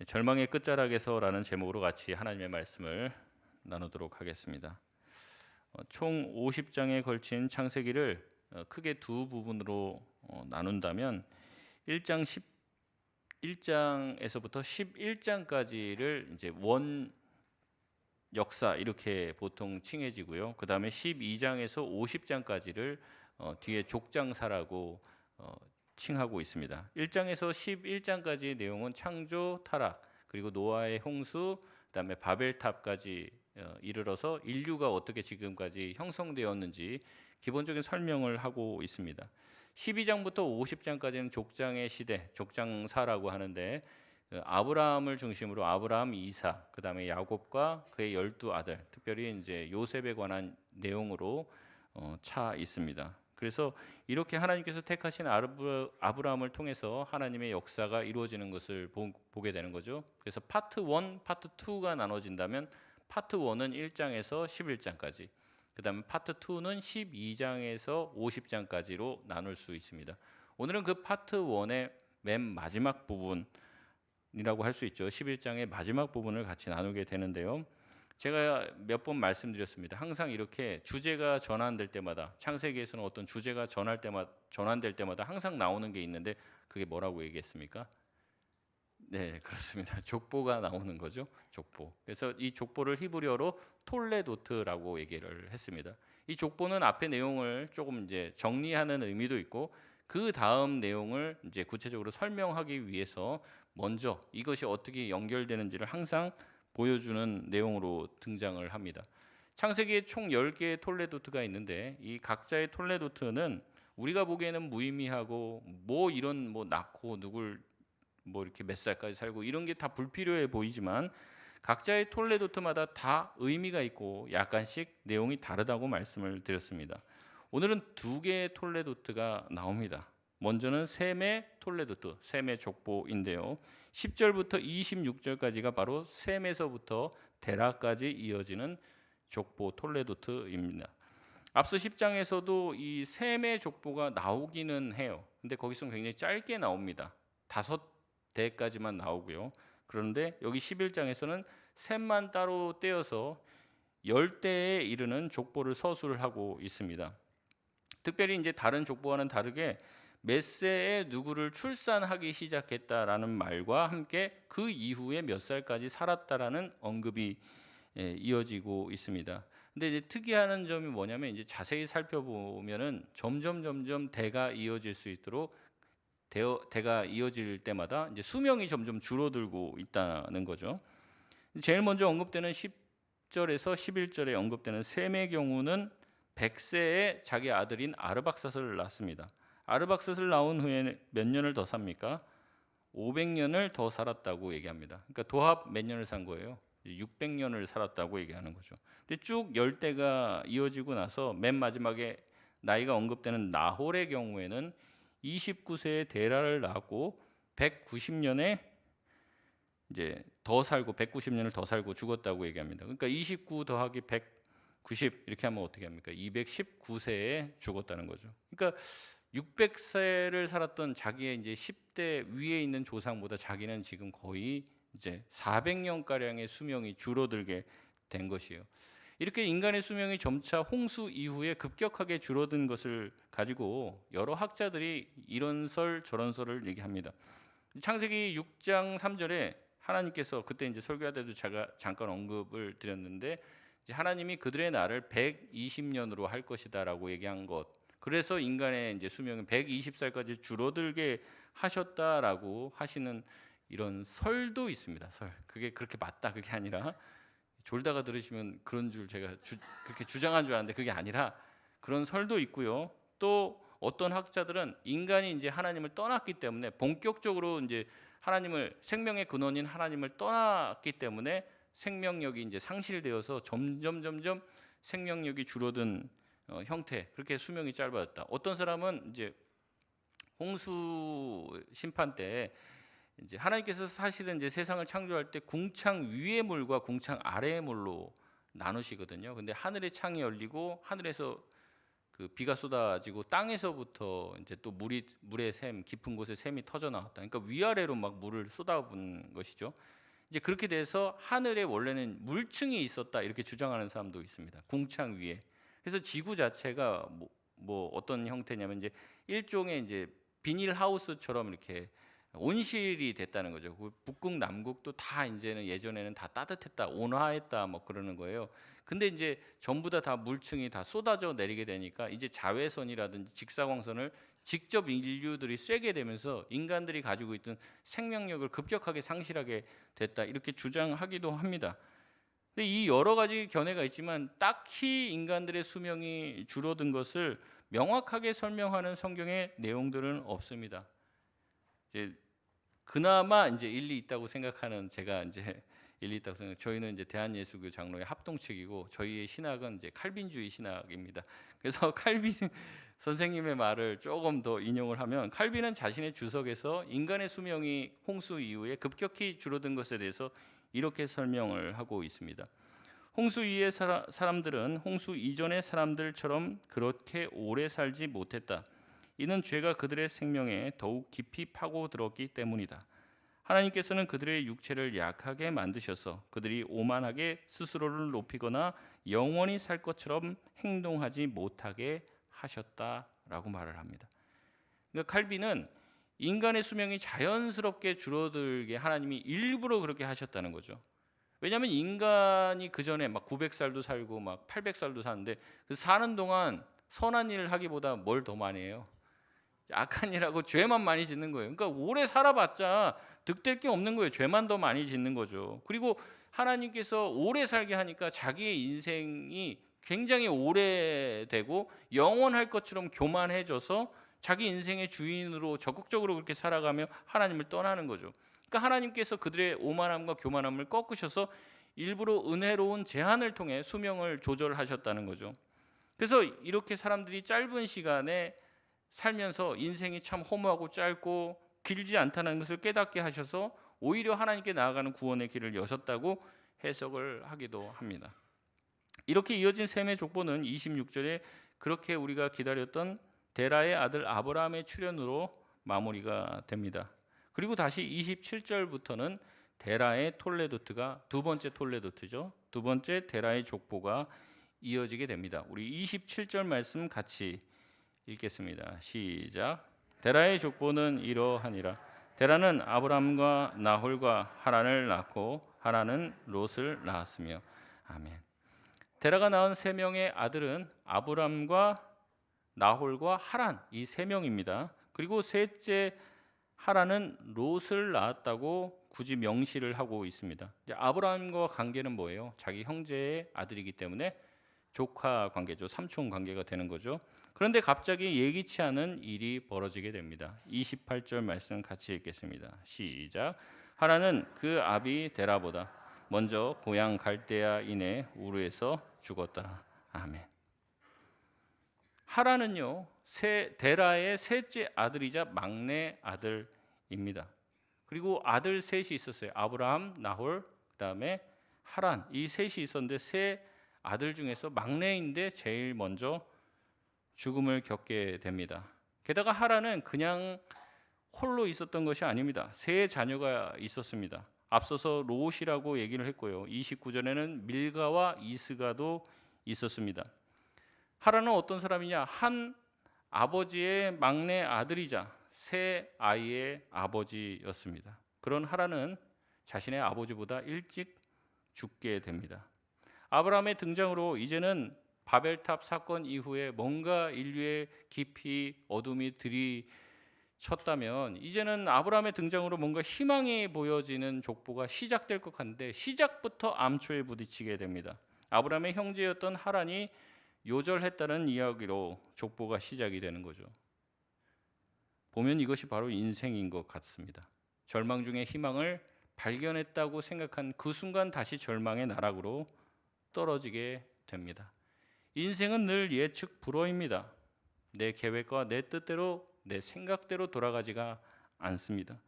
절망의 끝자락에서라는 제목으로 같이 하나님의 말씀을 나누도록 하겠습니다. 총 50장에 걸친 창세기를 크게 두 부분으로 나눈다면 1장 11장에서부터 11장까지를 이제 원 역사 이렇게 보통 칭해지고요. 그 다음에 12장에서 50장까지를 뒤에 족장사라고 칭하고 있습니다. 1장에서 11장까지의 내용은 창조, 타락, 그리고 노아의 홍수, 그다음에 바벨탑까지 이르러서 인류가 어떻게 지금까지 형성되었는지 기본적인 설명을 하고 있습니다. 12장부터 50장까지는 족장의 시대, 족장사라고 하는데 아브라함을 중심으로 아브라함, 이삭, 그다음에 야곱과 그의 12아들, 특별히 이제 요셉에 관한 내용으로 차 있습니다. 그래서 이렇게 하나님께서 택하신 아브라함을 통해서 하나님의 역사가 이루어지는 것을 보게 되는 거죠. 그래서 파트 1, 파트 2가 나눠진다면 파트 1은 1장에서 11장까지, 그 다음에 파트 2는 12장에서 50장까지로 나눌 수 있습니다. 오늘은 그 파트 1의 맨 마지막 부분이라고 할 수 있죠. 11장의 마지막 부분을 같이 나누게 되는데요. 제가 몇 번 말씀드렸습니다. 항상 이렇게 주제가 전환될 때마다, 창세기에서는 어떤 주제가 전환될 때마다 항상 나오는 게 있는데 그게 뭐라고 얘기했습니까? 네, 그렇습니다. 족보가 나오는 거죠. 족보. 그래서 이 족보를 히브리어로 톨레도트라고 얘기를 했습니다. 이 족보는 앞의 내용을 조금 이제 정리하는 의미도 있고 그 다음 내용을 이제 구체적으로 설명하기 위해서 먼저 이것이 어떻게 연결되는지를 항상 보여주는 내용으로 등장을 합니다. 창세기에 총 10개의 톨레도트가 있는데 이 각자의 톨레도트는 우리가 보기에는 무의미하고 이런 낳고 누굴 이렇게 몇 살까지 살고 이런 게 다 불필요해 보이지만 각자의 톨레도트마다 다 의미가 있고 약간씩 내용이 다르다고 말씀을 드렸습니다. 오늘은 두 개의 톨레도트가 나옵니다. 먼저는 셈의 톨레도트, 셈의 족보인데요. 10절부터 26절까지가 바로 셈에서부터 데라까지 이어지는 족보 톨레도트입니다. 앞서 10장에서도 이 셈의 족보가 나오기는 해요. 근데 거기서는 굉장히 짧게 나옵니다. 5대까지만 나오고요. 그런데 여기 11장에서는 셈만 따로 떼어서 10대에 이르는 족보를 서술을 하고 있습니다. 특별히 이제 다른 족보와는 다르게 메세에 누구를 출산하기 시작했다라는 말과 함께 그 이후에 몇 살까지 살았다라는 언급이 이어지고 있습니다. 근데 이제 특이한 점이 뭐냐면 이제 자세히 살펴보면은 점점 대가 이어질 수 있도록 대가 이어질 때마다 이제 수명이 점점 줄어들고 있다는 거죠. 제일 먼저 언급되는 10절에서 11절에 언급되는 셈의 경우는 100세에 자기 아들인 아르박사스를 낳습니다. 아르박사스를 낳은 후에 몇 년을 더 삽니까? 500년을 더 살았다고 얘기합니다. 그러니까 도합 몇 년을 산 거예요? 600년을 살았다고 얘기하는 거죠. 근데 쭉 10대가 이어지고 나서 맨 마지막에 나이가 언급되는 나홀의 경우에는 29세에 데라를 낳았고 190년에 이제 더 살고 190년을 더 살고 죽었다고 얘기합니다. 그러니까 29 더하기 190 이렇게 하면 어떻게 합니까? 219세에 죽었다는 거죠. 그러니까 600세를 살았던 자기의 이제 10대 위에 있는 조상보다 자기는 지금 거의 이제 400년 가량의 수명이 줄어들게 된 것이에요. 이렇게 인간의 수명이 점차 홍수 이후에 급격하게 줄어든 것을 가지고 여러 학자들이 이런 설 저런 설을 얘기합니다. 창세기 6장 3절에 하나님께서 그때 이제 설교할 제가 잠깐 언급을 드렸는데 이제 하나님이 그들의 날을 120년으로 할 것이다라고 얘기한 것. 그래서 인간의 이제 수명은 120살까지 줄어들게 하셨다라고 하시는 이런 설도 있습니다. 설. 그게 그렇게 맞다 그게 아니라 졸다가 들으시면 그런 줄 제가 그렇게 주장한 줄 알았는데 그게 아니라 그런 설도 있고요. 또 어떤 학자들은 인간이 이제 하나님을 떠났기 때문에 본격적으로 이제 하나님을 생명의 근원인 하나님을 떠났기 때문에 생명력이 이제 상실되어서 점점 생명력이 줄어든 형태, 그렇게 수명이 짧아졌다. 어떤 사람은 이제 홍수 심판 때 이제 하나님께서 사실은 이제 세상을 창조할 때 궁창 위의 물과 궁창 아래의 물로 나누시거든요. 근데 하늘의 창이 열리고 하늘에서 그 비가 쏟아지고 땅에서부터 이제 또 물의 샘 깊은 곳에 샘이 터져 나왔다. 그러니까 위아래로 막 물을 쏟아부은 것이죠. 이제 그렇게 돼서 하늘에 원래는 물층이 있었다 이렇게 주장하는 사람도 있습니다. 궁창 위에. 그래서 지구 자체가 뭐 어떤 형태냐면 이제 일종의 이제 비닐 하우스처럼 이렇게 온실이 됐다는 거죠. 북극 남극도 다 이제는 예전에는 다 따뜻했다, 온화했다 뭐 그러는 거예요. 근데 이제 전부 다 물층이 다 쏟아져 내리게 되니까 이제 자외선이라든지 직사광선을 직접 인류들이 쐬게 되면서 인간들이 가지고 있던 생명력을 급격하게 상실하게 됐다 이렇게 주장하기도 합니다. 근데 이 여러 가지 견해가 있지만 딱히 인간들의 수명이 줄어든 것을 명확하게 설명하는 성경의 내용들은 없습니다. 이제 그나마 이제 일리 있다고 생각하는 제가 이제 일리 있다고 생각. 저희는 이제 대한예수교 장로의 합동측이고 저희의 신학은 이제 칼빈주의 신학입니다. 그래서 칼빈 선생님의 말을 조금 더 인용을 하면 칼빈은 자신의 주석에서 인간의 수명이 홍수 이후에 급격히 줄어든 것에 대해서 이렇게 설명을 하고 있습니다. 홍수 이후의 사람들은 홍수 이전의 사람들처럼 그렇게 오래 살지 못했다. 이는 죄가 그들의 생명에 더욱 깊이 파고들었기 때문이다. 하나님께서는 그들의 육체를 약하게 만드셔서 그들이 오만하게 스스로를 높이거나 영원히 살 것처럼 행동하지 못하게 하셨다라고 말을 합니다. 그러니까 칼빈은 인간의 수명이 자연스럽게 줄어들게 하나님이 일부러 그렇게 하셨다는 거죠. 왜냐하면 인간이 그 전에 막 900살도 살고 막 800살도 사는데 그 사는 동안 선한 일을 하기보다 뭘 더 많이 해요? 악한 일하고 죄만 많이 짓는 거예요. 그러니까 오래 살아봤자 득될 게 없는 거예요. 죄만 더 많이 짓는 거죠. 그리고 하나님께서 오래 살게 하니까 자기의 인생이 굉장히 오래되고 영원할 것처럼 교만해져서 자기 인생의 주인으로 적극적으로 그렇게 살아가며 하나님을 떠나는 거죠. 그러니까 하나님께서 그들의 오만함과 교만함을 꺾으셔서 일부러 은혜로운 제한을 통해 수명을 조절하셨다는 거죠. 그래서 이렇게 사람들이 짧은 시간에 살면서 인생이 참 허무하고 짧고 길지 않다는 것을 깨닫게 하셔서 오히려 하나님께 나아가는 구원의 길을 여셨다고 해석을 하기도 합니다. 이렇게 이어진 셈의 족보는 26절에 그렇게 우리가 기다렸던 데라의 아들 아브라함의 출현으로 마무리가 됩니다. 그리고 다시 27절부터는 데라의 톨레도트가 두 번째 톨레도트죠. 두 번째 데라의 족보가 이어지게 됩니다. 우리 27절 말씀 같이 읽겠습니다. 시작. 데라의 족보는 이러하니라. 데라는 아브람과 나홀과 하란을 낳고 하란은 롯을 낳았으며. 아멘. 데라가 낳은 세 명의 아들은 아브람과 나홀과 하란 이 세 명입니다. 그리고 셋째 하란은 롯을 낳았다고 굳이 명시를 하고 있습니다. 이제 아브람과 관계는 뭐예요? 자기 형제의 아들이기 때문에 조카 관계죠. 삼촌 관계가 되는 거죠. 그런데 갑자기 예기치 않은 일이 벌어지게 됩니다. 28절 말씀 같이 읽겠습니다. 시작. 하란은 그 아비 데라보다 먼저 고향 갈대아인의 우르에서 죽었다. 아멘. 하란은요 데라의 셋째 아들이자 막내 아들입니다. 그리고 아들 셋이 있었어요. 아브라함, 나홀, 그다음에 하란 이 셋이 있었는데 세 아들 중에서 막내인데 제일 먼저 죽음을 겪게 됩니다. 게다가 하란은 그냥 홀로 있었던 것이 아닙니다. 세 자녀가 있었습니다. 앞서서 롯이라고 얘기를 했고요. 29절에는 밀가와 이스가도 있었습니다. 하란은 어떤 사람이냐? 한 아버지의 막내 아들이자 세 아이의 아버지였습니다. 그런 하란은 자신의 아버지보다 일찍 죽게 됩니다. 아브라함의 등장으로 이제는 바벨탑 사건 이후에 뭔가 인류의 깊이 어둠이 들이쳤다면 이제는 아브라함의 등장으로 뭔가 희망이 보여지는 족보가 시작될 것 같은데 시작부터 암초에 부딪히게 됩니다. 아브라함의 형제였던 하란이 요절했다는 이야기로 족보가 시작이 되는 거죠. 보면 이것이 바로 인생인 것 같습니다. 절망 중에 희망을 발견했다고 생각한 그 순간 다시 절망의 나락으로 떨어지게 됩니다. 인생은 늘 예측 불허입니다. 내 계획과 내 뜻대로 내 생각대로 돌아가지가 않습니다.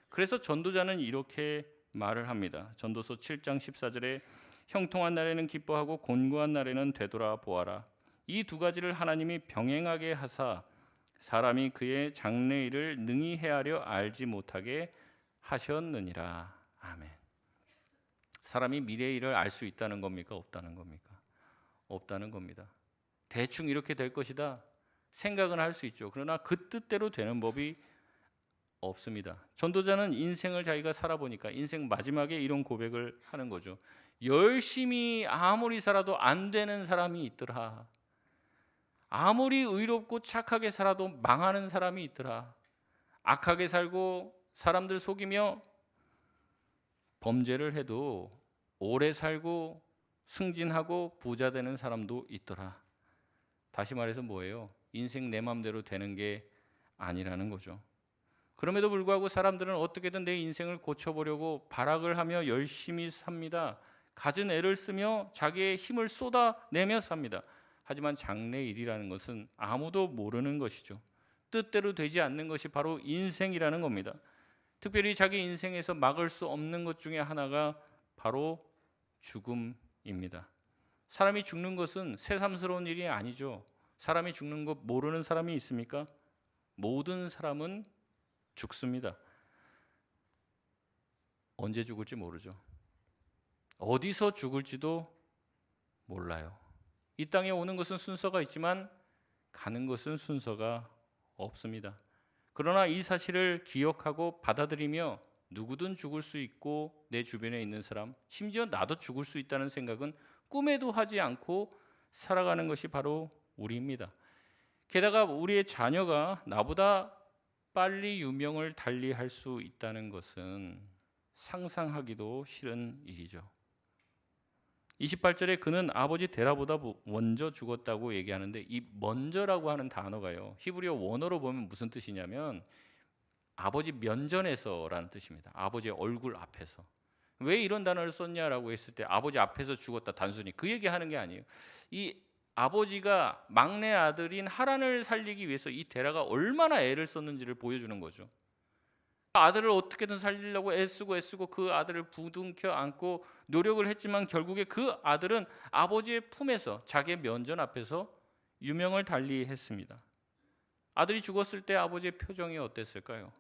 그래서 전도자는 이렇게 말을 합니다. 전도서 7장 14절에 형통한 날에는 기뻐하고 곤고한 날에는 되돌아 보아라. 이 두 가지를 하나님이 병행하게 하사 사람이 그의 장래일을 능히 헤아려 알지 못하게 하셨느니라. 아멘. 사람이 미래의 일을 알 수 있다는 겁니까? 없다는 겁니까? 없다는 겁니다. 대충 이렇게 될 것이다 생각은 할 수 있죠. 그러나 그 뜻대로 되는 법이 없습니다. 전도자는 인생을 자기가 살아보니까 인생 마지막에 이런 고백을 하는 거죠. 열심히 아무리 살아도 안 되는 사람이 있더라. 아무리 의롭고 착하게 살아도 망하는 사람이 있더라. 악하게 살고 사람들 속이며 범죄를 해도 오래 살고 승진하고 부자 되는 사람도 있더라. 다시 말해서 뭐예요? 인생 내 맘대로 되는 게 아니라는 거죠. 그럼에도 불구하고 사람들은 어떻게든 내 인생을 고쳐보려고 발악을 하며 열심히 삽니다. 갖은 애를 쓰며 자기의 힘을 쏟아내며 삽니다. 하지만 장래일이라는 것은 아무도 모르는 것이죠. 뜻대로 되지 않는 것이 바로 인생이라는 겁니다. 특별히 자기 인생에서 막을 수 없는 것 중에 하나가 바로 죽음입니다. 사람이 죽는 것은 새삼스러운 일이 아니죠. 사람이 죽는 것 모르는 사람이 있습니까? 모든 사람은 죽습니다. 언제 죽을지 모르죠. 어디서 죽을지도 몰라요. 이 땅에 오는 것은 순서가 있지만 가는 것은 순서가 없습니다. 그러나 이 사실을 기억하고 받아들이며 누구든 죽을 수 있고 내 주변에 있는 사람, 심지어 나도 죽을 수 있다는 생각은 꿈에도 하지 않고 살아가는 것이 바로 우리입니다. 게다가 우리의 자녀가 나보다 빨리 유명을 달리할 수 있다는 것은 상상하기도 싫은 일이죠. 28절에 그는 아버지 데라보다 먼저 죽었다고 얘기하는데 이 먼저라고 하는 단어가요. 히브리어 원어로 보면 무슨 뜻이냐면 아버지 면전에서라는 뜻입니다. 아버지의 얼굴 앞에서. 왜 이런 단어를 썼냐라고 했을 때 아버지 앞에서 죽었다 단순히 그 얘기하는 게 아니에요. 이 아버지가 막내 아들인 하란을 살리기 위해서 이 데라가 얼마나 애를 썼는지를 보여주는 거죠. 아들을 어떻게든 살리려고 애쓰고 그 아들을 부둥켜 안고 노력을 했지만 결국에 그 아들은 아버지의 품에서 자기의 면전 앞에서 유명을 달리했습니다. 아들이 죽었을 때 아버지의 표정이 어땠을까요?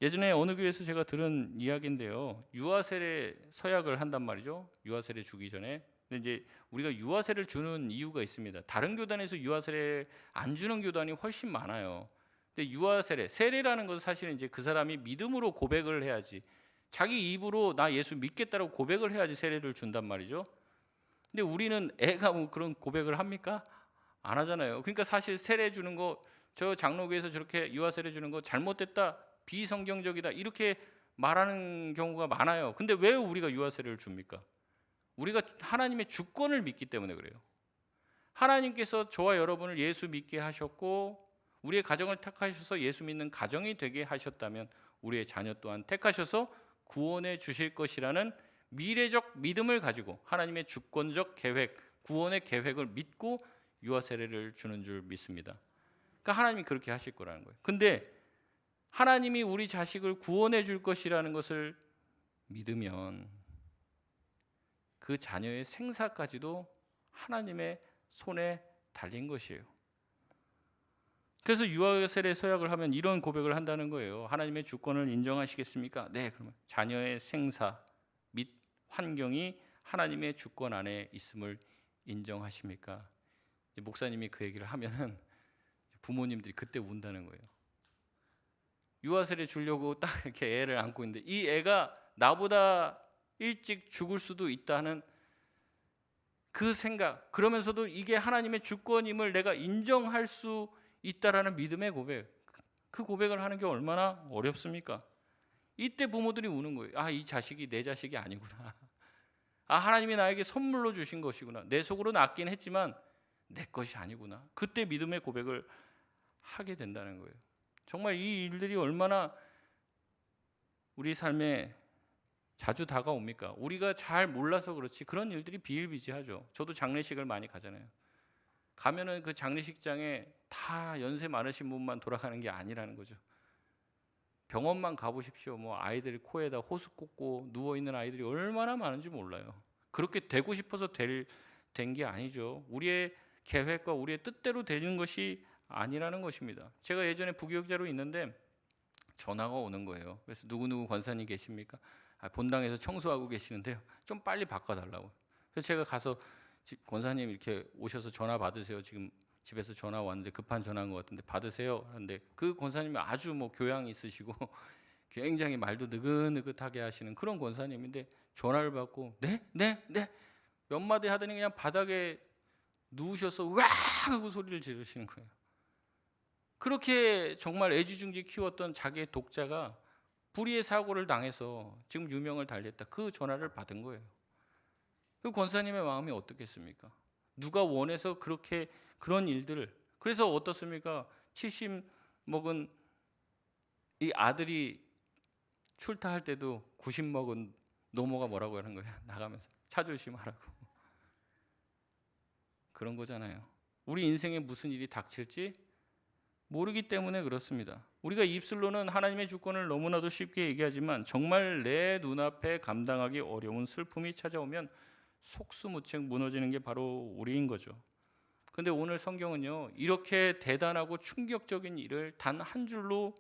예전에 어느 교회에서 제가 들은 이야기인데요. 유아세례 서약을 한단 말이죠. 유아세례 주기 전에. 근데 이제 우리가 유아세례를 주는 이유가 있습니다. 다른 교단에서 유아세례 안 주는 교단이 훨씬 많아요. 근데 유아세례, 세례라는 것은 사실은 이제 그 사람이 믿음으로 고백을 해야지. 자기 입으로 나 예수 믿겠다라고 고백을 해야지 세례를 준단 말이죠. 근데 우리는 애가 뭐 그런 고백을 합니까? 안 하잖아요. 그러니까 사실 세례 주는 거, 저 장로교에서 저렇게 유아세례 주는 거 잘못됐다, 비성경적이다 이렇게 말하는 경우가 많아요. 근데 왜 우리가 유아세례를 줍니까? 우리가 하나님의 주권을 믿기 때문에 그래요. 하나님께서 저와 여러분을 예수 믿게 하셨고 우리의 가정을 택하셔서 예수 믿는 가정이 되게 하셨다면 우리의 자녀 또한 택하셔서 구원해 주실 것이라는 미래적 믿음을 가지고 하나님의 주권적 계획, 구원의 계획을 믿고 유아세례를 주는 줄 믿습니다. 그러니까 하나님이 그렇게 하실 거라는 거예요. 근데 하나님이 우리 자식을 구원해 줄 것이라는 것을 믿으면 그 자녀의 생사까지도 하나님의 손에 달린 것이에요. 그래서 유아세례 서약을 하면 이런 고백을 한다는 거예요. 하나님의 주권을 인정하시겠습니까? 네, 그러면 자녀의 생사 및 환경이 하나님의 주권 안에 있음을 인정하십니까? 목사님이 그 얘기를 하면은 부모님들이 그때 운다는 거예요. 유아세례 주려고 딱 이렇게 애를 안고 있는데 이 애가 나보다 일찍 죽을 수도 있다는 그 생각, 그러면서도 이게 하나님의 주권임을 내가 인정할 수 있다라는 믿음의 고백, 그 고백을 하는 게 얼마나 어렵습니까? 이때 부모들이 우는 거예요. 아, 이 자식이 내 자식이 아니구나. 아, 하나님이 나에게 선물로 주신 것이구나. 내 속으로는 아끼긴 했지만 내 것이 아니구나. 그때 믿음의 고백을 하게 된다는 거예요. 정말 이 일들이 얼마나 우리 삶에 자주 다가옵니까? 우리가 잘 몰라서 그렇지 그런 일들이 비일비재하죠. 저도 장례식을 많이 가잖아요. 가면은 그 장례식장에 다 연세 많으신 분만 돌아가는 게 아니라는 거죠. 병원만 가보십시오. 뭐 아이들 코에다 호수 꽂고 누워 있는 아이들이 얼마나 많은지 몰라요. 그렇게 되고 싶어서 될 된 게 아니죠. 우리의 계획과 우리의 뜻대로 되는 것이 아니라는 것입니다. 제가 예전에 부교육자로 있는데 전화가 오는 거예요. 그래서 누구누구 권사님 계십니까? 본당에서 청소하고 계시는데요. 좀 빨리 바꿔달라고. 그래서 제가 가서 권사님 이렇게 오셔서 전화 받으세요. 지금 집에서 전화 왔는데 급한 전화인 것 같은데 받으세요. 하는데 그 권사님이 아주 뭐 교양 있으시고 굉장히 말도 느긋느긋하게 하시는 그런 권사님인데 전화를 받고 네 몇 마디 하더니 그냥 바닥에 누우셔서 으악 하고 소리를 지르시는 거예요. 그렇게 정말 애지중지 키웠던 자기의 독자가 불의의 사고를 당해서 지금 유명을 달렸다. 그 전화를 받은 거예요. 그 권사님의 마음이 어떻겠습니까? 누가 원해서 그렇게 그런 일들을. 그래서 어떻습니까? 70 먹은 이 아들이 출타할 때도 90 먹은 노모가 뭐라고 하는 거예요? 나가면서 차 조심하라고. 그런 거잖아요. 우리 인생에 무슨 일이 닥칠지 모르기 때문에 그렇습니다. 우리가 입술로는 하나님의 주권을 너무나도 쉽게 얘기하지만 정말 내 눈앞에 감당하기 어려운 슬픔이 찾아오면 속수무책 무너지는 게 바로 우리인 거죠. 근데 오늘 성경은요, 이렇게 대단하고 충격적인 일을 단 한 줄로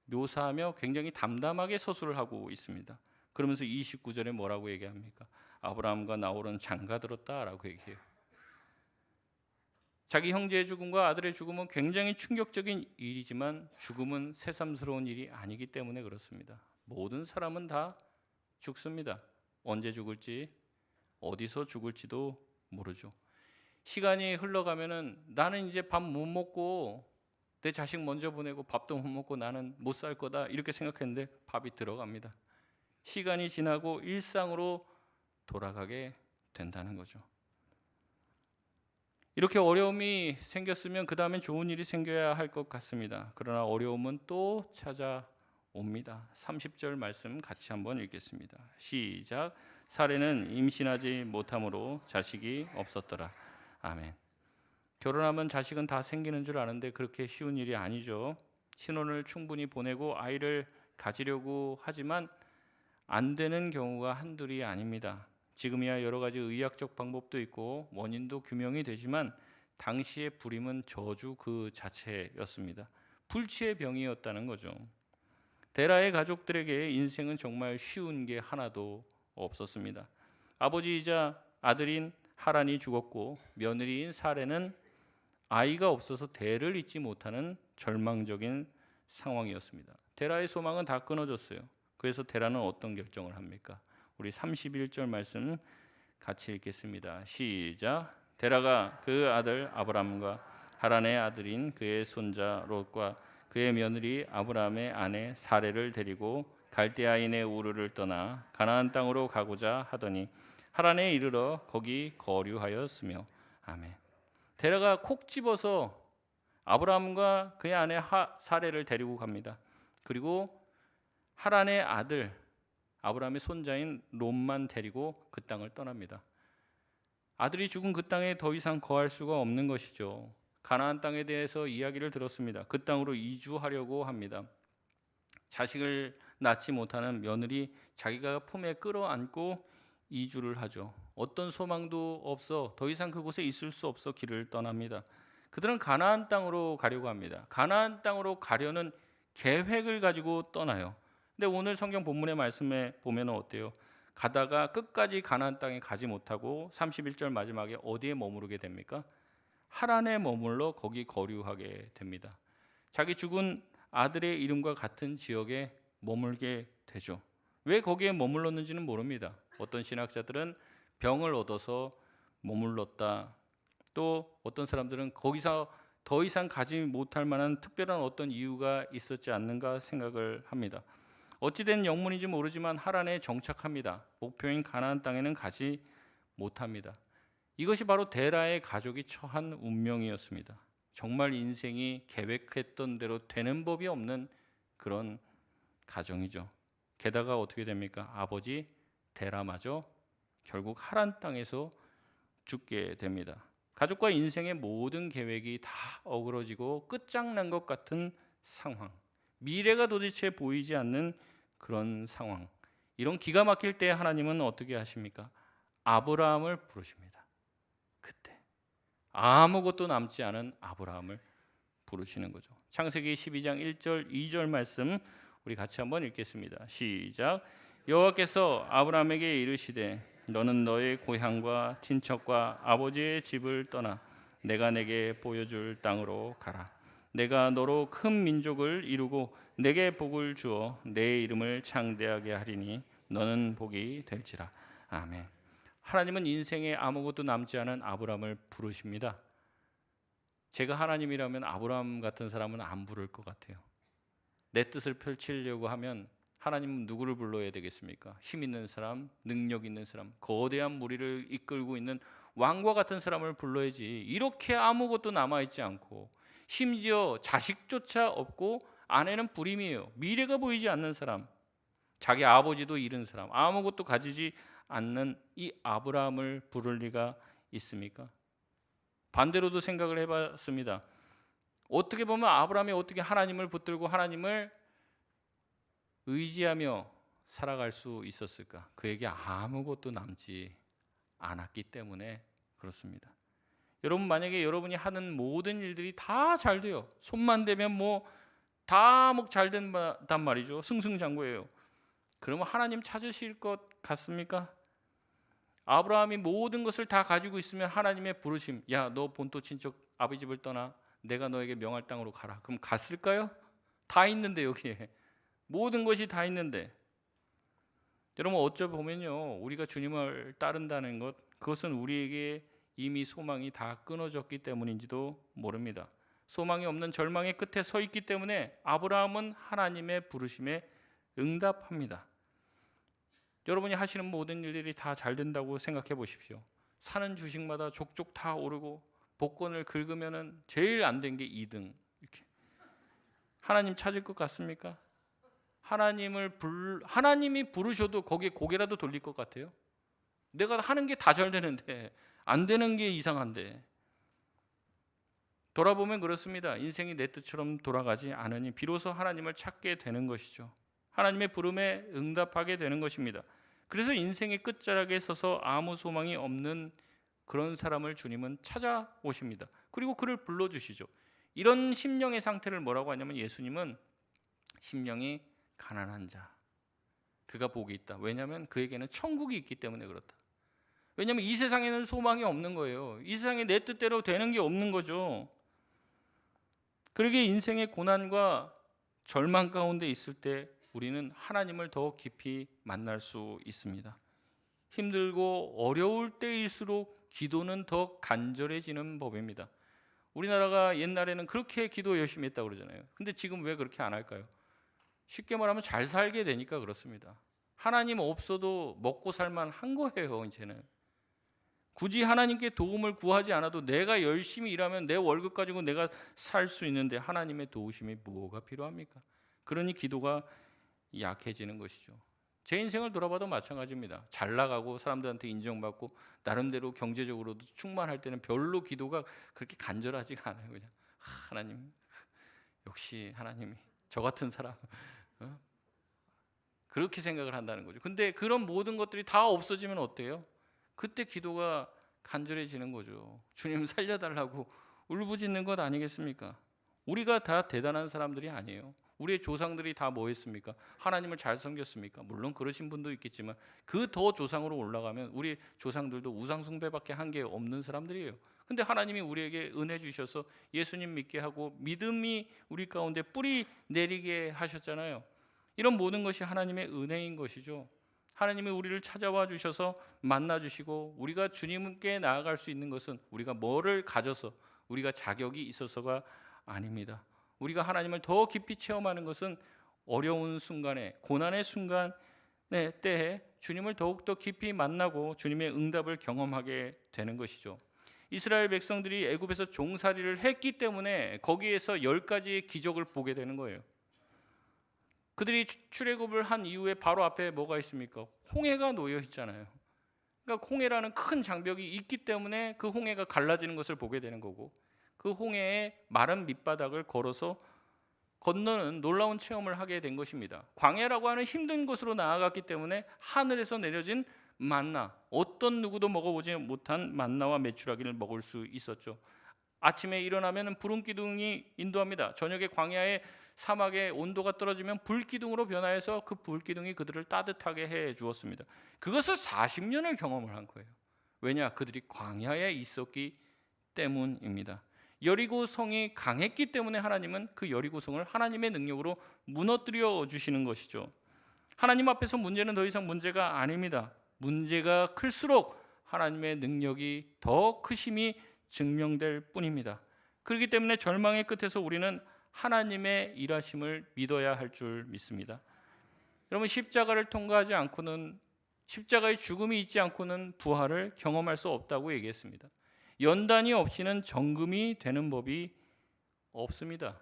묘사하며 굉장히 담담하게 서술을 하고 있습니다. 그러면서 29절에 뭐라고 얘기합니까? 아브라함과 나홀은 장가들었다라고 얘기해요. 자기 형제의 죽음과 아들의 죽음은 굉장히 충격적인 일이지만 죽음은 새삼스러운 일이 아니기 때문에 그렇습니다. 모든 사람은 다 죽습니다. 언제 죽을지, 어디서 죽을지도 모르죠. 시간이 흘러가면은 나는 이제 밥 못 먹고 내 자식 먼저 보내고 밥도 못 먹고 나는 못 살 거다 이렇게 생각했는데 밥이 들어갑니다. 시간이 지나고 일상으로 돌아가게 된다는 거죠. 이렇게 어려움이 생겼으면 그 다음엔 좋은 일이 생겨야 할 것 같습니다. 그러나 어려움은 또 찾아옵니다. 30절 말씀 같이 한번 읽겠습니다. 시작. 사례는 임신하지 못함으로 자식이 없었더라. 아멘. 결혼하면 자식은 다 생기는 줄 아는데 그렇게 쉬운 일이 아니죠. 신혼을 충분히 보내고 아이를 가지려고 하지만 안 되는 경우가 한둘이 아닙니다. 지금이야 여러 가지 의학적 방법도 있고 원인도 규명이 되지만 당시의 불임은 저주 그 자체였습니다. 불치의 병이었다는 거죠. 데라의 가족들에게 인생은 정말 쉬운 게 하나도 없었습니다. 아버지이자 아들인 하란이 죽었고 며느리인 사레는 아이가 없어서 대를 잇지 못하는 절망적인 상황이었습니다. 데라의 소망은 다 끊어졌어요. 그래서 데라는 어떤 결정을 합니까? 우리 31절 말씀 같이 읽겠습니다. 시작. 데라가 그 아들 아브람과 하란의 아들인 그의 손자 롯과 그의 며느리 아브람의 아내 사레를 데리고 갈대아인의 우르를 떠나 가나안 땅으로 가고자 하더니 하란에 이르러 거기 거류하였으며. 아멘. 데라가 콕 집어서 아브람과 그의 아내 사레를 데리고 갑니다. 그리고 하란의 아들 아브라함의 손자인 롯만 데리고 그 땅을 떠납니다. 아들이 죽은 그 땅에 더 이상 거할 수가 없는 것이죠. 가나안 땅에 대해서 이야기를 들었습니다. 그 땅으로 이주하려고 합니다. 자식을 낳지 못하는 며느리 자기가 품에 끌어안고 이주를 하죠. 어떤 소망도 없어 더 이상 그곳에 있을 수 없어 길을 떠납니다. 그들은 가나안 땅으로 가려고 합니다. 가나안 땅으로 가려는 계획을 가지고 떠나요. 근데 오늘 성경 본문의 말씀에 보면 어때요? 가다가 끝까지 가나안 땅에 가지 못하고 31절 마지막에 어디에 머무르게 됩니까? 하란에 머물러 거기 거류하게 됩니다. 자기 죽은 아들의 이름과 같은 지역에 머물게 되죠. 왜 거기에 머물렀는지는 모릅니다. 어떤 신학자들은 병을 얻어서 머물렀다. 또 어떤 사람들은 거기서 더 이상 가지 못할 만한 특별한 어떤 이유가 있었지 않는가 생각을 합니다. 어찌된 영문인지 모르지만 하란에 정착합니다. 목표인 가나안 땅에는 가지 못합니다. 이것이 바로 데라의 가족이 처한 운명이었습니다. 정말 인생이 계획했던 대로 되는 법이 없는 그런 가정이죠. 게다가 어떻게 됩니까? 아버지 데라마저 결국 하란 땅에서 죽게 됩니다. 가족과 인생의 모든 계획이 다 어그러지고 끝장난 것 같은 상황, 미래가 도대체 보이지 않는 그런 상황. 이런 기가 막힐 때 하나님은 어떻게 하십니까? 아브라함을 부르십니다. 그때 아무것도 남지 않은 아브라함을 부르시는 거죠. 창세기 12장 1절 2절 말씀 우리 같이 한번 읽겠습니다. 시작. 여호와께서 아브라함에게 이르시되 너는 너의 고향과 친척과 아버지의 집을 떠나 내가 내게 보여줄 땅으로 가라. 내가 너로 큰 민족을 이루고 내게 복을 주어 내 이름을 창대하게 하리니 너는 복이 될지라. 아멘. 하나님은 인생에 아무것도 남지 않은 아브라함을 부르십니다. 제가 하나님이라면 아브라함 같은 사람은 안 부를 것 같아요. 내 뜻을 펼치려고 하면 하나님은 누구를 불러야 되겠습니까? 힘 있는 사람, 능력 있는 사람, 거대한 무리를 이끌고 있는 왕과 같은 사람을 불러야지. 이렇게 아무것도 남아있지 않고 심지어 자식조차 없고 아내는 불임이에요. 미래가 보이지 않는 사람, 자기 아버지도 잃은 사람, 아무것도 가지지 않는 이 아브라함을 부를 리가 있습니까? 반대로도 생각을 해봤습니다. 어떻게 보면 아브라함이 어떻게 하나님을 붙들고 하나님을 의지하며 살아갈 수 있었을까? 그에게 아무것도 남지 않았기 때문에 그렇습니다. 여러분, 만약에 여러분이 하는 모든 일들이 다 잘 돼요. 손만 대면 뭐 다 잘 된단 말이죠. 승승장구예요. 그러면 하나님 찾으실 것 같습니까? 아브라함이 모든 것을 다 가지고 있으면 하나님의 부르심, 야, 너 본토 친척 아버지 집을 떠나 내가 너에게 명할 땅으로 가라. 그럼 갔을까요? 다 있는데, 여기에 모든 것이 다 있는데. 여러분, 어쩌 보면요, 우리가 주님을 따른다는 것, 그것은 우리에게 이미 소망이 다 끊어졌기 때문인지도 모릅니다. 소망이 없는 절망의 끝에 서 있기 때문에 아브라함은 하나님의 부르심에 응답합니다. 여러분이 하시는 모든 일들이 다 잘 된다고 생각해 보십시오. 사는 주식마다 족족 다 오르고 복권을 긁으면은 제일 안 된 게 2등. 이렇게. 하나님 찾을 것 같습니까? 하나님이 부르셔도 거기에 고개라도 돌릴 것 같아요. 내가 하는 게 다 잘 되는데 안 되는 게 이상한데. 돌아보면 그렇습니다. 인생이 내 뜻처럼 돌아가지 않으니 비로소 하나님을 찾게 되는 것이죠. 하나님의 부름에 응답하게 되는 것입니다. 그래서 인생의 끝자락에 서서 아무 소망이 없는 그런 사람을 주님은 찾아오십니다. 그리고 그를 불러주시죠. 이런 심령의 상태를 뭐라고 하냐면 예수님은 심령이 가난한 자, 그가 복이 있다. 왜냐하면 그에게는 천국이 있기 때문에 그렇다. 왜냐하면 이 세상에는 소망이 없는 거예요. 이 세상에 내 뜻대로 되는 게 없는 거죠. 그러기에 인생의 고난과 절망 가운데 있을 때 우리는 하나님을 더 깊이 만날 수 있습니다. 힘들고 어려울 때일수록 기도는 더 간절해지는 법입니다. 우리나라가 옛날에는 그렇게 기도 열심히 했다고 그러잖아요. 근데 지금 왜 그렇게 안 할까요? 쉽게 말하면 잘 살게 되니까 그렇습니다. 하나님 없어도 먹고 살만한 거예요. 이제는 굳이 하나님께 도움을 구하지 않아도 내가 열심히 일하면 내 월급 가지고 내가 살 수 있는데 하나님의 도우심이 뭐가 필요합니까? 그러니 기도가 약해지는 것이죠. 제 인생을 돌아봐도 마찬가지입니다. 잘 나가고 사람들한테 인정받고 나름대로 경제적으로도 충만할 때는 별로 기도가 그렇게 간절하지가 않아요. 그냥 하나님, 역시 하나님이 저 같은 사람, 그렇게 생각을 한다는 거죠. 근데 그런 모든 것들이 다 없어지면 어때요? 그때 기도가 간절해지는 거죠. 주님 살려달라고 울부짖는 것 아니겠습니까? 우리가 다 대단한 사람들이 아니에요. 우리의 조상들이 다 뭐 했습니까? 하나님을 잘 섬겼습니까? 물론 그러신 분도 있겠지만 그 더 조상으로 올라가면 우리 조상들도 우상 숭배밖에 한 게 없는 사람들이에요. 근데 하나님이 우리에게 은혜 주셔서 예수님 믿게 하고 믿음이 우리 가운데 뿌리 내리게 하셨잖아요. 이런 모든 것이 하나님의 은혜인 것이죠. 하나님이 우리를 찾아와 주셔서 만나 주시고 우리가 주님께 나아갈 수 있는 것은 우리가 뭐를 가져서 우리가 자격이 있어서가 아닙니다. 우리가 하나님을 더 깊이 체험하는 것은 어려운 순간에, 고난의 순간의 때에 주님을 더욱더 깊이 만나고 주님의 응답을 경험하게 되는 것이죠. 이스라엘 백성들이 애굽에서 종살이를 했기 때문에 거기에서 10가지의 기적을 보게 되는 거예요. 그들이 출애굽을 한 이후에 바로 앞에 뭐가 있습니까? 홍해가 놓여 있잖아요. 그러니까 홍해라는 큰 장벽이 있기 때문에 그 홍해가 갈라지는 것을 보게 되는 거고, 그 홍해의 마른 밑바닥을 걸어서 건너는 놀라운 체험을 하게 된 것입니다. 광야라고 하는 힘든 곳으로 나아갔기 때문에 하늘에서 내려진 만나, 어떤 누구도 먹어보지 못한 만나와 메추라기를 먹을 수 있었죠. 아침에 일어나면 부른 기둥이 인도합니다. 저녁에 광야의 사막의 온도가 떨어지면 불기둥으로 변화해서 그 불기둥이 그들을 따뜻하게 해 주었습니다. 그것을 40년을 경험을 한 거예요. 왜냐? 그들이 광야에 있었기 때문입니다. 여리고 성이 강했기 때문에 하나님은 그 여리고 성을 하나님의 능력으로 무너뜨려 주시는 것이죠. 하나님 앞에서 문제는 더 이상 문제가 아닙니다. 문제가 클수록 하나님의 능력이 더 크심이 증명될 뿐입니다. 그렇기 때문에 절망의 끝에서 우리는 하나님의 일하심을 믿어야 할 줄 믿습니다. 여러분, 십자가를 통과하지 않고는, 십자가의 죽음이 있지 않고는 부활을 경험할 수 없다고 얘기했습니다. 연단이 없이는 정금이 되는 법이 없습니다.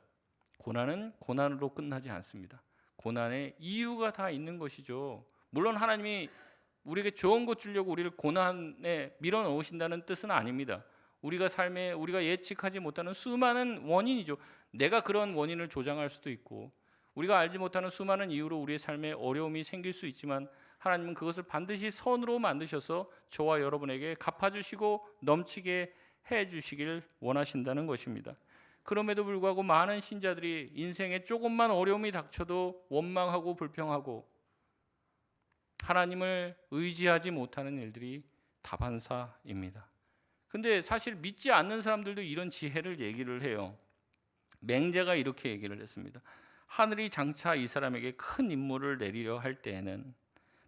고난은 고난으로 끝나지 않습니다. 고난의 이유가 다 있는 것이죠. 물론 하나님이 우리에게 좋은 것 주려고 우리를 고난에 밀어넣으신다는 뜻은 아닙니다. 우리가 삶에 우리가 예측하지 못하는 수많은 원인이죠. 내가 그런 원인을 조장할 수도 있고, 우리가 알지 못하는 수많은 이유로 우리의 삶에 어려움이 생길 수 있지만, 하나님은 그것을 반드시 선으로 만드셔서 저와 여러분에게 갚아주시고 넘치게 해주시길 원하신다는 것입니다. 그럼에도 불구하고 많은 신자들이 인생에 조금만 어려움이 닥쳐도 원망하고 불평하고 하나님을 의지하지 못하는 일들이 다반사입니다. 근데 사실 믿지 않는 사람들도 이런 지혜를 얘기를 해요. 맹자가 이렇게 얘기를 했습니다. 하늘이 장차 이 사람에게 큰 임무를 내리려 할 때에는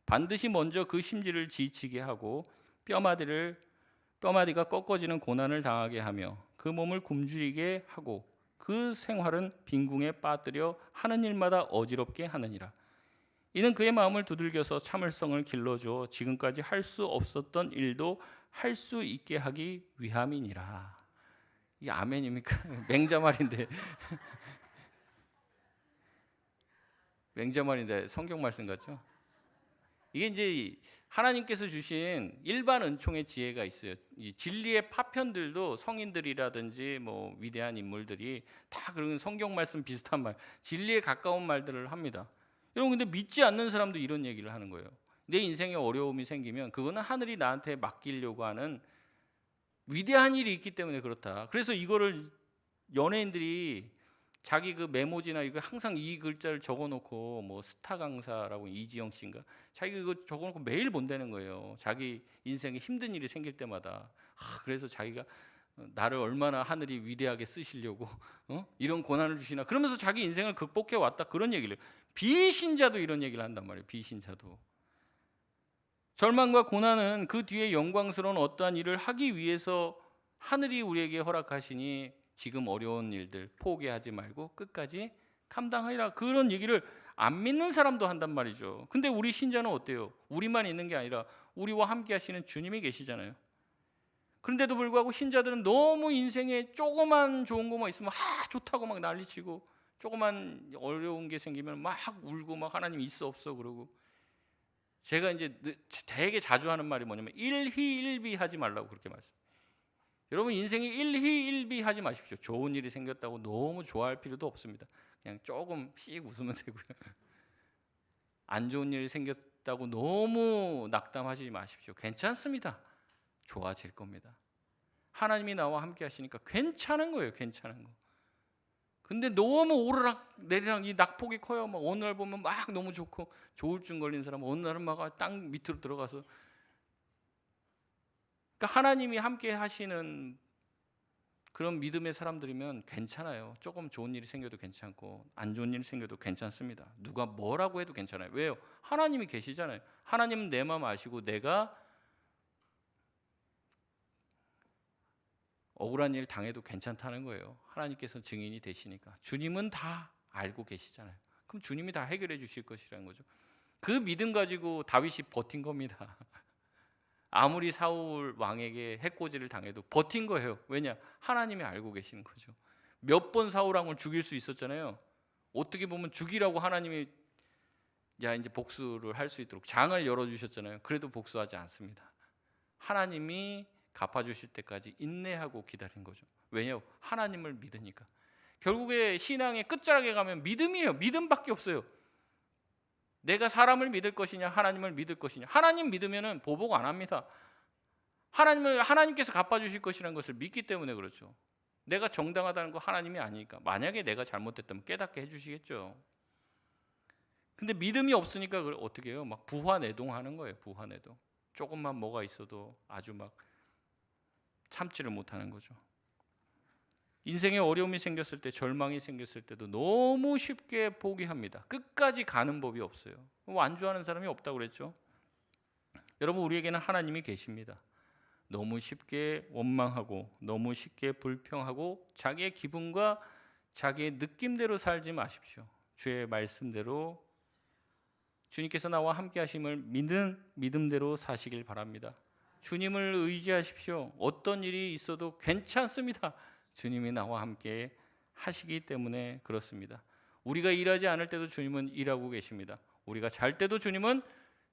반드시 먼저 그 심지를 지치게 하고 뼈마디가 꺾어지는 고난을 당하게 하며 그 몸을 굶주리게 하고 그 생활은 빈궁에 빠뜨려 하는 일마다 어지럽게 하느니라. 이는 그의 마음을 두들겨서 참을성을 길러주어 지금까지 할 수 없었던 일도 할 수 있게 하기 위함이니라. 이게 아멘입니까? 맹자말인데 맹자말인데 성경 말씀 같죠? 이게 이제 하나님께서 주신 일반 은총의 지혜가 있어요. 이 진리의 파편들도 성인들이라든지 뭐 위대한 인물들이 다 그런 성경 말씀 비슷한 말, 진리에 가까운 말들을 합니다. 여러분, 근데 믿지 않는 사람도 이런 얘기를 하는 거예요. 내 인생에 어려움이 생기면 그거는 하늘이 나한테 맡기려고 하는 위대한 일이 있기 때문에 그렇다. 그래서 이거를 연예인들이 자기 그 메모지나 이거 항상 이 글자를 적어놓고, 뭐 스타 강사라고 이지영 씨인가, 자기 이거 적어놓고 매일 본다는 거예요. 자기 인생에 힘든 일이 생길 때마다. 그래서 자기가 나를 얼마나 하늘이 위대하게 쓰시려고 이런 고난을 주시나, 그러면서 자기 인생을 극복해 왔다, 그런 얘기를 해요. 비신자도 이런 얘기를 한단 말이에요. 비신자도. 절망과 고난은 그 뒤에 영광스러운 어떠한 일을 하기 위해서 하늘이 우리에게 허락하시니 지금 어려운 일들 포기하지 말고 끝까지 감당하리라, 그런 얘기를 안 믿는 사람도 한단 말이죠. 근데 우리 신자는 어때요? 우리만 있는 게 아니라 우리와 함께 하시는 주님이 계시잖아요. 그런데도 불구하고 신자들은 너무 인생에 조그만 좋은 것만 있으면 좋다고 막 난리치고, 조그만 어려운 게 생기면 막 울고 막 하나님 있어 없어 그러고. 제가 이제 되게 자주 하는 말이 뭐냐면 일희일비 하지 말라고 그렇게 말씀해요. 여러분, 인생에 일희일비 하지 마십시오. 좋은 일이 생겼다고 너무 좋아할 필요도 없습니다. 그냥 조금 씩 웃으면 되고요. 안 좋은 일이 생겼다고 너무 낙담하지 마십시오. 괜찮습니다. 좋아질 겁니다. 하나님이 나와 함께 하시니까 괜찮은 거예요. 괜찮은 거. 근데 너무 오르락 내리락 이 낙폭이 커요. 막 어느 날 보면 막 너무 좋고 조울증 걸린 사람은 어느 날은 막 땅 밑으로 들어가서. 그러니까 하나님이 함께 하시는 그런 믿음의 사람들이면 괜찮아요. 조금 좋은 일이 생겨도 괜찮고 안 좋은 일이 생겨도 괜찮습니다. 누가 뭐라고 해도 괜찮아요. 왜요? 하나님이 계시잖아요. 하나님은 내 마음 아시고 내가 억울한 일 당해도 괜찮다는 거예요. 하나님께서 증인이 되시니까. 주님은 다 알고 계시잖아요. 그럼 주님이 다 해결해 주실 것이라는 거죠. 그 믿음 가지고 다윗이 버틴 겁니다. 아무리 사울 왕에게 해코지를 당해도 버틴 거예요. 왜냐? 하나님이 알고 계시는 거죠. 몇 번 사울 왕을 죽일 수 있었잖아요. 어떻게 보면 죽이라고 하나님이 이제 복수를 할 수 있도록 장을 열어주셨잖아요. 그래도 복수하지 않습니다. 하나님이 갚아주실 때까지 인내하고 기다린 거죠. 왜냐? 하나님을 믿으니까. 결국에 신앙의 끝자락에 가면 믿음이에요. 믿음밖에 없어요. 내가 사람을 믿을 것이냐 하나님을 믿을 것이냐. 하나님 믿으면은 보복 안 합니다. 하나님께서 갚아주실 것이라는 것을 믿기 때문에 그렇죠. 내가 정당하다는 거 하나님이 아니니까. 만약에 내가 잘못됐다면 깨닫게 해주시겠죠. 근데 믿음이 없으니까 그걸 어떻게 해요? 막 부화내동하는 거예요. 부화내동. 조금만 뭐가 있어도 아주 막 참지를 못하는 거죠. 인생에 어려움이 생겼을 때, 절망이 생겼을 때도 너무 쉽게 포기합니다. 끝까지 가는 법이 없어요. 완주하는 사람이 없다고 그랬죠. 여러분, 우리에게는 하나님이 계십니다. 너무 쉽게 원망하고 너무 쉽게 불평하고 자기의 기분과 자기의 느낌대로 살지 마십시오. 주의 말씀대로, 주님께서 나와 함께 하심을 믿는 믿음대로 사시길 바랍니다. 주님을 의지하십시오. 어떤 일이 있어도 괜찮습니다. 주님이 나와 함께 하시기 때문에 그렇습니다. 우리가 일하지 않을 때도 주님은 일하고 계십니다. 우리가 잘 때도 주님은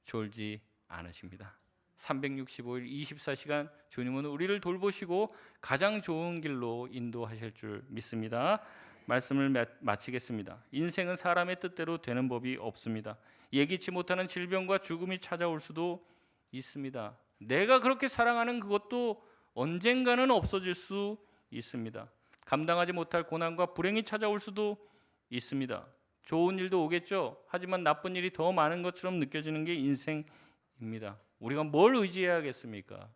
졸지 않으십니다. 365일 24시간 주님은 우리를 돌보시고 가장 좋은 길로 인도하실 줄 믿습니다. 말씀을 마치겠습니다. 인생은 사람의 뜻대로 되는 법이 없습니다. 예기치 못하는 질병과 죽음이 찾아올 수도 있습니다. 내가 그렇게 사랑하는 그것도 언젠가는 없어질 수 있습니다. 감당하지 못할 고난과 불행이 찾아올 수도 있습니다. 좋은 일도 오겠죠. 하지만 나쁜 일이 더 많은 것처럼 느껴지는 게 인생입니다. 우리가 뭘 의지해야겠습니까?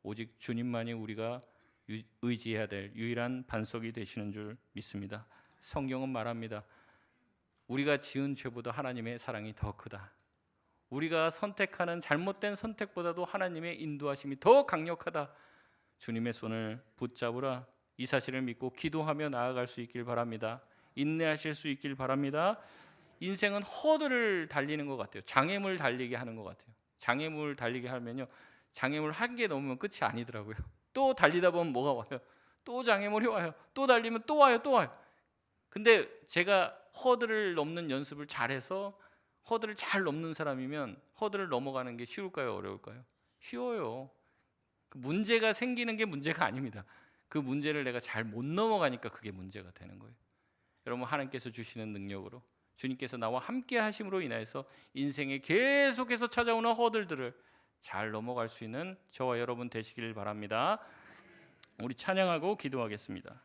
오직 주님만이 우리가 의지해야 될 유일한 반석이 되시는 줄 믿습니다. 성경은 말합니다. 우리가 지은 죄보다 하나님의 사랑이 더 크다. 우리가 선택하는 잘못된 선택보다도 하나님의 인도하심이 더 강력하다. 주님의 손을 붙잡으라. 이 사실을 믿고 기도하며 나아갈 수 있길 바랍니다. 인내하실 수 있길 바랍니다. 인생은 허들을 달리는 것 같아요. 장애물 달리게 하는 것 같아요. 장애물 달리게 하면요, 장애물 한 개 넘으면 끝이 아니더라고요. 또 달리다 보면 뭐가 와요? 또 장애물이 와요. 또 달리면 또 와요. 또 와요. 근데 제가 허들을 넘는 연습을 잘해서 허들을 잘 넘는 사람이면 허들을 넘어가는 게 쉬울까요? 어려울까요? 쉬워요. 문제가 생기는 게 문제가 아닙니다. 그 문제를 내가 잘 못 넘어가니까 그게 문제가 되는 거예요. 여러분, 하나님께서 주시는 능력으로, 주님께서 나와 함께 하심으로 인해서 인생에 계속해서 찾아오는 허들들을 잘 넘어갈 수 있는 저와 여러분 되시길 바랍니다. 우리 찬양하고 기도하겠습니다.